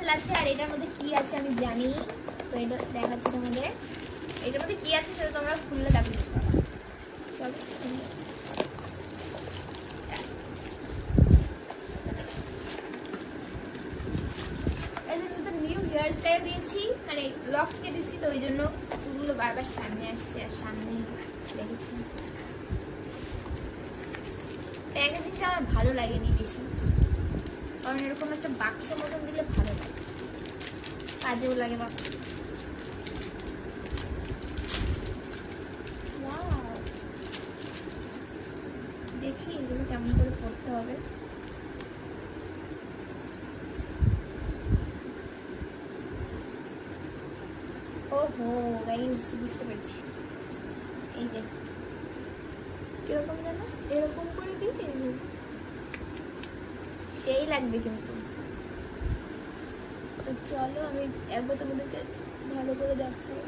Parcel আছে আর এটার মধ্যে কি আছে আমি জানি। তো এটা দেখাচ্ছি তোমাদের, এটার মধ্যে কি আছে সেটা তোমরা খুললে দেখো। চলো নিউ হেয়ার স্টাইল দিয়েছি, মানে লক্স কেটেছি, তো ওই জন্য চুলগুলো বারবার সামনে আসছে আর সামনেই রেখেছি। প্যাকেজিংটা আমার ভালো লাগেনি বেশি, কারণ এরকম একটা বাক্স মতন দিলে ভালো লাগে, কাজেও লাগে বাক্স। দেখি এগুলো কেমন করে পড়তে হবে। ওহো গাইস, বুঝতে পারছি। এই যে কিরকম যেন এরকম করে দিই, সেই লাগবে কিন্তু। তো চলো আমি একবার তোমাদেরকে ভালো করে দেখাই।